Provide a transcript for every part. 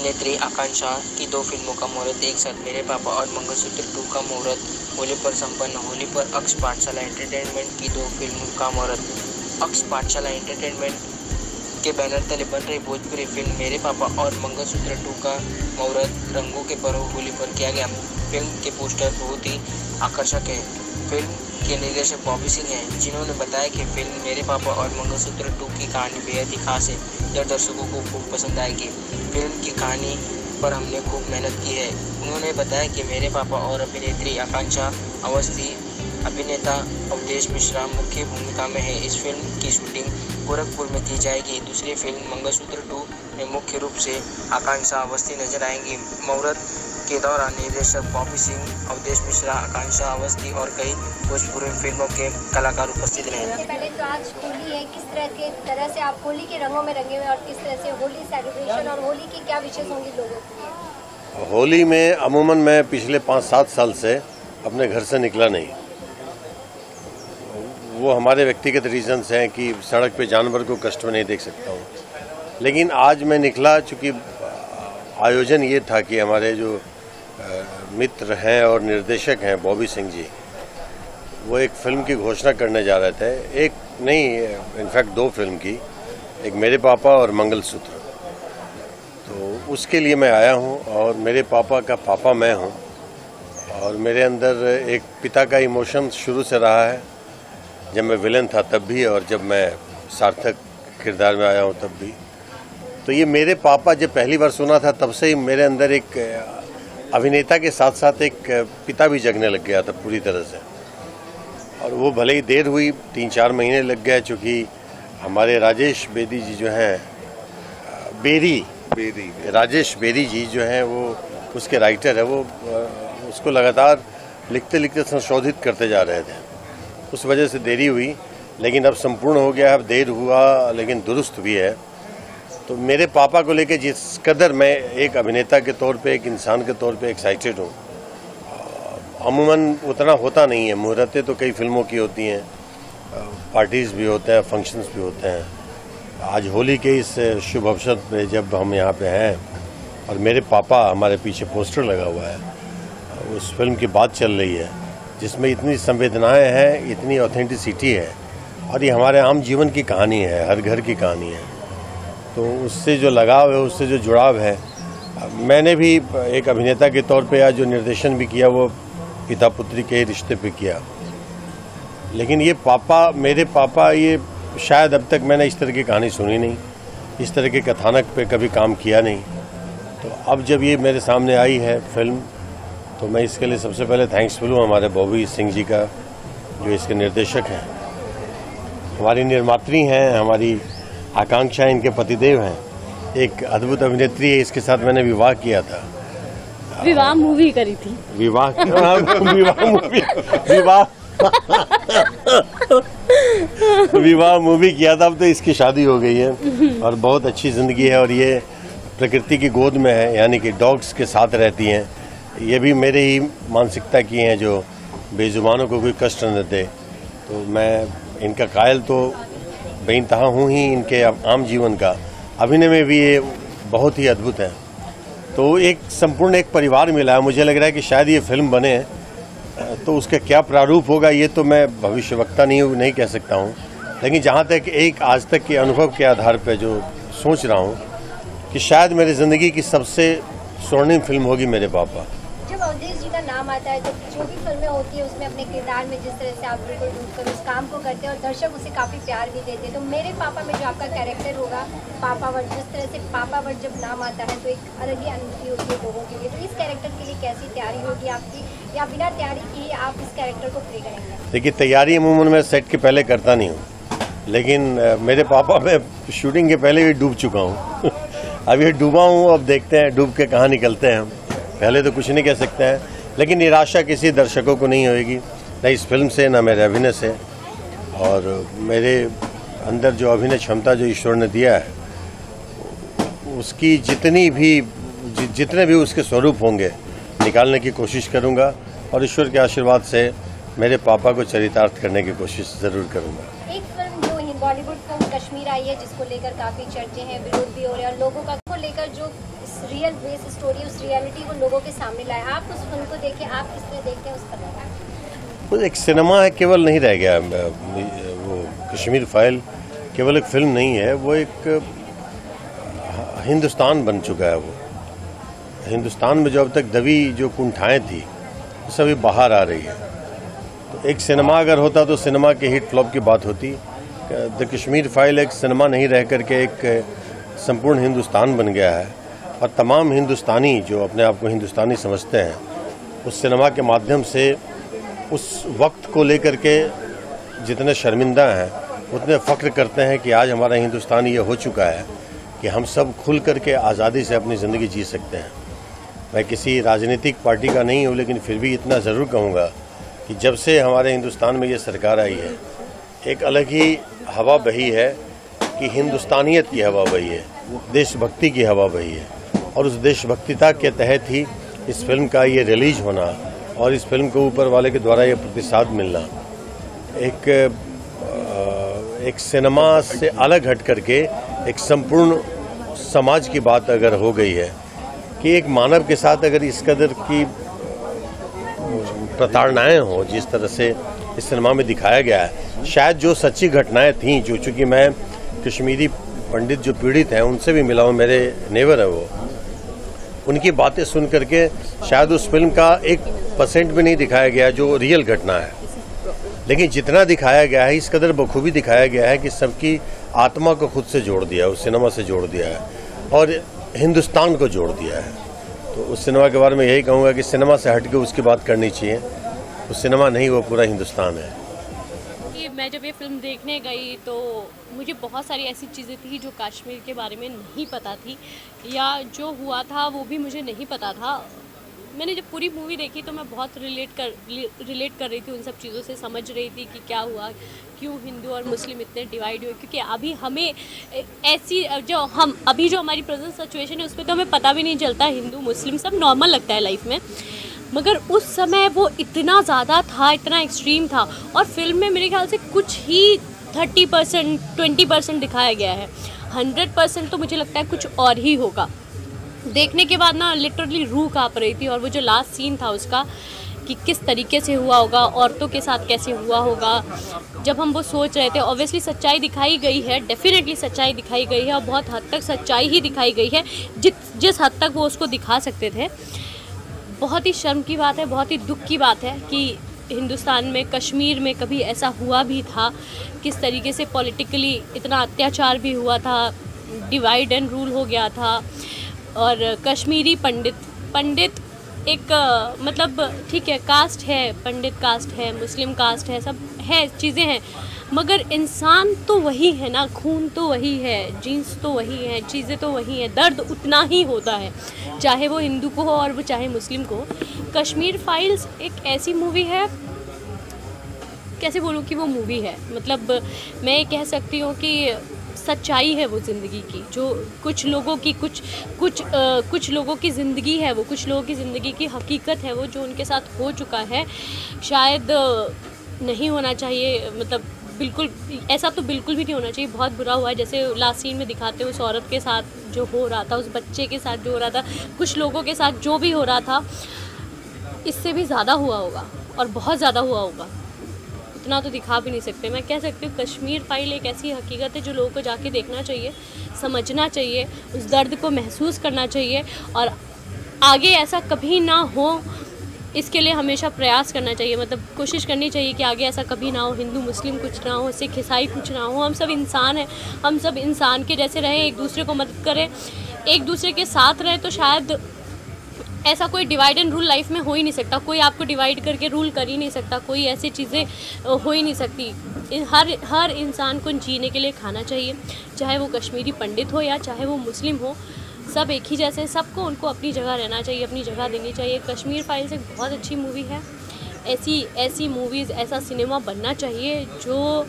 अभिनेत्री आकांक्षा की 2 फिल्मों का मुहूर्त एक साथ। मेरे पापा और मंगलसूत्र 2 का मुहूर्त होली पर संपन्न। होली पर अक्ष पाठशाला एंटरटेनमेंट की 2 फिल्मों का मुहूर्त। अक्ष पाठशाला एंटरटेनमेंट के बैनर तले बन रही भोजपुरी फिल्म मेरे पापा और मंगलसूत्र 2 का मुहूर्त रंगों के पर्व होली पर किया गया। फिल्म के पोस्टर बहुत ही आकर्षक है। फिल्म के निर्देशक बॉबी सिंह हैं, जिन्होंने बताया कि फिल्म मेरे पापा और मंगलसूत्र 2 की कहानी बेहद ही खास है, जो दर्शकों को खूब पसंद आएगी। फिल्म की कहानी पर हमने खूब मेहनत की है। उन्होंने बताया कि मेरे पापा और अभिनेत्री आकांक्षा अवस्थी, अभिनेता अवधेश मिश्रा मुख्य भूमिका में है। इस फिल्म की शूटिंग गोरखपुर में की जाएगी। दूसरी फिल्म मंगलसूत्र 2 में मुख्य रूप से आकांक्षा अवस्थी नजर आएंगी। मुहूर्त के दौरान निर्देशक बॉबी सिंह, अवधेश मिश्रा, आकांक्षा अवस्थी और कई भोजपुरी फिल्मों के कलाकार उपस्थित रहे। सबसे पहले तो आज होली है, किस तरह से आप होली के रंगों में रंगे हुए और किस तरह से होली सेलिब्रेशन और होली की क्या विशेष होंगी लोगों की? होली में अमूमन मैं पिछले 5-7 साल से अपने घर से निकला नहीं। वो हमारे व्यक्तिगत रीजंस हैं कि सड़क पे जानवर को कष्ट में नहीं देख सकता हूँ, लेकिन आज मैं निकला चूँकि आयोजन ये था कि हमारे जो मित्र हैं और निर्देशक हैं बॉबी सिंह जी, वो एक फिल्म की घोषणा करने जा रहे थे। एक नहीं, इनफैक्ट 2 फिल्म की, एक मेरे पापा और मंगलसूत्र। तो उसके लिए मैं आया हूँ और मेरे पापा का पापा मैं हूँ और मेरे अंदर एक पिता का इमोशन शुरू से रहा है, जब मैं विलेन था तब भी और जब मैं सार्थक किरदार में आया हूँ तब भी। तो ये मेरे पापा जब पहली बार सुना था तब से ही मेरे अंदर एक अभिनेता के साथ साथ एक पिता भी जगने लग गया था पूरी तरह से। और वो भले ही देर हुई, 3-4 महीने लग गए, चूँकि हमारे राजेश बेदी जी जो हैं, राजेश बेदी जी जो हैं, वो उसके राइटर है, वो उसको लगातार लिखते लिखते संशोधित करते जा रहे थे। उस वजह से देरी हुई, लेकिन अब संपूर्ण हो गया। अब देर हुआ लेकिन दुरुस्त भी है। तो मेरे पापा को लेके जिस कदर मैं एक अभिनेता के तौर पे, एक इंसान के तौर पे एक्साइटेड हूँ, अमूमन उतना होता नहीं है। मुहूर्तें तो कई फिल्मों की होती हैं, पार्टीज़ भी होते हैं, फंक्शंस भी होते हैं। आज होली के इस शुभ अवसर पे जब हम यहाँ पे हैं और मेरे पापा, हमारे पीछे पोस्टर लगा हुआ है, उस फिल्म की बात चल रही है जिसमें इतनी संवेदनाएं हैं, इतनी ऑथेंटिसिटी है और ये हमारे आम जीवन की कहानी है, हर घर की कहानी है। तो उससे जो लगाव है, उससे जो जुड़ाव है, मैंने भी एक अभिनेता के तौर पे आज जो निर्देशन भी किया वो पिता पुत्री के रिश्ते पे किया। लेकिन ये पापा, मेरे पापा, ये शायद अब तक मैंने इस तरह की कहानी सुनी नहीं, इस तरह के कथानक पे कभी काम किया नहीं। तो अब जब ये मेरे सामने आई है फिल्म, तो मैं इसके लिए सबसे पहले थैंक्सफुल हूँ हमारे बॉबी सिंह जी का, जो इसके निर्देशक हैं। हमारी निर्मात्री हैं, हमारी आकांक्षा इनके पतिदेव हैं। एक अद्भुत अभिनेत्री है, इसके साथ मैंने विवाह किया था। विवाह मूवी करी थी। विवाह मूवी किया था। अब तो इसकी शादी हो गई है और बहुत अच्छी जिंदगी है और ये प्रकृति की गोद में है, यानी कि डॉग्स के साथ रहती हैं। ये भी मेरे ही मानसिकता की हैं जो बेजुबानों को कोई कष्ट न देते। तो मैं इनका कायल तो बेइंतहा हूँ ही, इनके आम जीवन का। अभिनय में भी ये बहुत ही अद्भुत है। तो एक संपूर्ण एक परिवार मिला है। मुझे लग रहा है कि शायद ये फिल्म बने तो उसका क्या प्रारूप होगा ये तो मैं भविष्यवक्ता नहीं कह सकता हूँ, लेकिन जहाँ तक एक आज तक के अनुभव के आधार पर जो सोच रहा हूँ कि शायद मेरी ज़िंदगी की सबसे स्वर्णिम फिल्म होगी मेरे पापा। जब अवधेश जी का नाम आता है तो जो भी फिल्में होती है उसमें अपने किरदार में जिस तरह से आप बिल्कुल डूबकर उस काम को करते हैं और दर्शक उसे काफ़ी प्यार भी देते हैं, तो मेरे पापा में जो आपका कैरेक्टर होगा पापावर, जिस तरह से पापावर जब नाम आता है तो एक अलग ही अनुभूति होती है लोगों के लिए। तो इस कैरेक्टर के लिए कैसी तैयारी होगी आपकी, या बिना तैयारी की आप इस कैरेक्टर को प्ले करेंगे? देखिए, तैयारी अमूमन मैं सेट के पहले करता नहीं हूँ, लेकिन मेरे पापा मैं शूटिंग के पहले भी डूब चुका हूँ। अब ये डूबा हूँ, अब देखते हैं डूब के कहाँ निकलते हैं हम। पहले तो कुछ नहीं कह सकते हैं, लेकिन निराशा किसी दर्शकों को नहीं होगी, न इस फिल्म से न मेरे अभिनय से। और मेरे अंदर जो अभिनय क्षमता जो ईश्वर ने दिया है, उसकी जितने भी उसके स्वरूप होंगे निकालने की कोशिश करूँगा और ईश्वर के आशीर्वाद से मेरे पापा को चरितार्थ करने की कोशिश ज़रूर करूँगा। एक फिल्म जो बॉलीवुड फिल्म कश्मीर आई है, जिसको लेकर काफ़ी चर्चे हैं, विरोध भी हो रहे हैं और लोगों का को लेकर जो रियल बेस स्टोरी, उस रियलिटी को लोगों के सामने लाया। आप उस फिल्म को देखें, आप किस तरह देखते हैं उस तरह? वो एक सिनेमा है, केवल नहीं रह गया वो कश्मीर फाइल केवल एक फिल्म नहीं है, वो एक हिंदुस्तान बन चुका है। वो हिंदुस्तान में जो अब तक दबी जो कुंठाएं थी वो सभी बाहर आ रही है। तो एक सिनेमा अगर होता तो सिनेमा के हिट फ्लॉप की बात होती। द कश्मीर फाइल एक सिनेमा नहीं रह करके एक संपूर्ण हिंदुस्तान बन गया है, और तमाम हिंदुस्तानी जो अपने आप को हिंदुस्तानी समझते हैं उस सिनेमा के माध्यम से उस वक्त को लेकर के जितने शर्मिंदा हैं उतने फ़ख्र करते हैं कि आज हमारा हिंदुस्तान ये हो चुका है कि हम सब खुल करके आज़ादी से अपनी ज़िंदगी जी सकते हैं। मैं किसी राजनीतिक पार्टी का नहीं हूँ, लेकिन फिर भी इतना ज़रूर कहूँगा कि जब से हमारे हिंदुस्तान में ये सरकार आई है एक अलग ही हवा बही है कि हिंदुस्तानियत की हवा बही है, देशभक्ति की हवा बही है। और उस देशभक्तिता के तहत ही इस फिल्म का ये रिलीज होना और इस फिल्म को ऊपर वाले के द्वारा ये प्रतिसाद मिलना एक सिनेमा से अलग हट करके एक संपूर्ण समाज की बात अगर हो गई है कि एक मानव के साथ अगर इस कदर की प्रताड़नाएं हो जिस तरह से इस सिनेमा में दिखाया गया है, शायद जो सच्ची घटनाएं थीं, जो चूँकि मैं कश्मीरी पंडित जो पीड़ित हैं उनसे भी मिला हूँ, मेरे नेबर है वो, उनकी बातें सुन करके शायद उस फिल्म का 1% भी नहीं दिखाया गया जो रियल घटना है। लेकिन जितना दिखाया गया है इस कदर बखूबी दिखाया गया है कि सबकी आत्मा को खुद से जोड़ दिया है, उस सिनेमा से जोड़ दिया है और हिंदुस्तान को जोड़ दिया है। तो उस सिनेमा के बारे में यही कहूँगा कि सिनेमा से हट के उसकी बात करनी चाहिए। वो सिनेमा नहीं, वो पूरा हिंदुस्तान है। मैं जब ये फिल्म देखने गई तो मुझे बहुत सारी ऐसी चीज़ें थी जो कश्मीर के बारे में नहीं पता थी, या जो हुआ था वो भी मुझे नहीं पता था। मैंने जब पूरी मूवी देखी तो मैं बहुत रिलेट कर रही थी उन सब चीज़ों से, समझ रही थी कि क्या हुआ, क्यों हिंदू और मुस्लिम इतने डिवाइड हुए। क्योंकि अभी हमें ऐसी जो हमारी प्रेजेंट सिचुएशन है उसमें तो हमें पता भी नहीं चलता, हिंदू मुस्लिम सब नॉर्मल लगता है लाइफ में, मगर उस समय वो इतना ज़्यादा था, इतना एक्सट्रीम था। और फिल्म में मेरे ख्याल से कुछ ही 30% 20% दिखाया गया है, 100% तो मुझे लगता है कुछ और ही होगा। देखने के बाद ना लिटरली रूह काँप रही थी। और वो जो लास्ट सीन था उसका कि किस तरीके से हुआ होगा, औरतों के साथ कैसे हुआ होगा, जब हम वो सोच रहे थे। ऑब्वियसली सच्चाई दिखाई गई है, डेफिनेटली सच्चाई दिखाई गई है, और बहुत हद तक सच्चाई ही दिखाई गई है जिस हद तक वो उसको दिखा सकते थे। बहुत ही शर्म की बात है, बहुत ही दुख की बात है कि हिंदुस्तान में कश्मीर में कभी ऐसा हुआ भी था, किस तरीके से पॉलिटिकली इतना अत्याचार भी हुआ था, डिवाइड एंड रूल हो गया था। और कश्मीरी पंडित एक मतलब ठीक है, कास्ट है, पंडित कास्ट है, मुस्लिम कास्ट है, सब है, चीज़ें हैं, मगर इंसान तो वही है ना, खून तो वही है, जीन्स तो वही है, चीज़ें तो वही हैं, दर्द उतना ही होता है, चाहे वो हिंदू को हो और वो चाहे मुस्लिम को हो। कश्मीर फाइल्स एक ऐसी मूवी है, कैसे बोलूँ कि वो मूवी है, मतलब मैं कह सकती हूँ कि सच्चाई है वो ज़िंदगी की, जो कुछ लोगों की ज़िंदगी है, वो कुछ लोगों की ज़िंदगी की हकीकत है, वो जो उनके साथ हो चुका है। शायद नहीं होना चाहिए, मतलब बिल्कुल ऐसा तो बिल्कुल भी नहीं होना चाहिए, बहुत बुरा हुआ है। जैसे लास्ट सीन में दिखाते हैं उस औरत के साथ जो हो रहा था, उस बच्चे के साथ जो हो रहा था, कुछ लोगों के साथ जो भी हो रहा था, इससे भी ज़्यादा हुआ होगा और बहुत ज़्यादा हुआ होगा, इतना तो दिखा भी नहीं सकते। मैं कह सकती हूँ कश्मीर फाइल एक ऐसी हकीकत है जो लोगों को जाके देखना चाहिए, समझना चाहिए, उस दर्द को महसूस करना चाहिए, और आगे ऐसा कभी ना हो इसके लिए हमेशा प्रयास करना चाहिए, मतलब कोशिश करनी चाहिए कि आगे ऐसा कभी ना हो, हिंदू मुस्लिम कुछ ना हो, सिख ईसाई कुछ ना हो, हम सब इंसान हैं, हम सब इंसान के जैसे रहें, एक दूसरे को मदद करें, एक दूसरे के साथ रहें, तो शायद ऐसा कोई डिवाइड एंड रूल लाइफ में हो ही नहीं सकता, कोई आपको डिवाइड करके रूल कर ही नहीं सकता, कोई ऐसी चीज़ें हो ही नहीं सकती। हर इंसान को जीने के लिए खाना चाहिए, चाहे वो कश्मीरी पंडित हो या चाहे वो मुस्लिम हो, सब एक ही जैसे, सबको उनको अपनी जगह रहना चाहिए, अपनी जगह देनी चाहिए। कश्मीर फाइल्स एक बहुत अच्छी मूवी है, ऐसी मूवीज़, ऐसा सिनेमा बनना चाहिए जो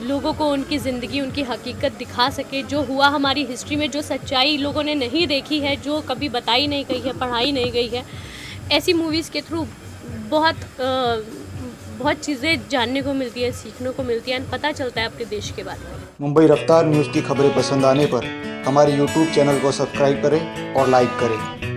लोगों को उनकी ज़िंदगी, उनकी हकीकत दिखा सके, जो हुआ हमारी हिस्ट्री में, जो सच्चाई लोगों ने नहीं देखी है, जो कभी बताई नहीं गई है, पढ़ाई नहीं गई है, ऐसी मूवीज़ के थ्रू बहुत बहुत चीज़ें जानने को मिलती है, सीखने को मिलती है, पता चलता है अपने देश के बारे में। मुंबई रफ्तार न्यूज़ की खबरें पसंद आने पर हमारे YouTube चैनल को सब्सक्राइब करें और लाइक करें।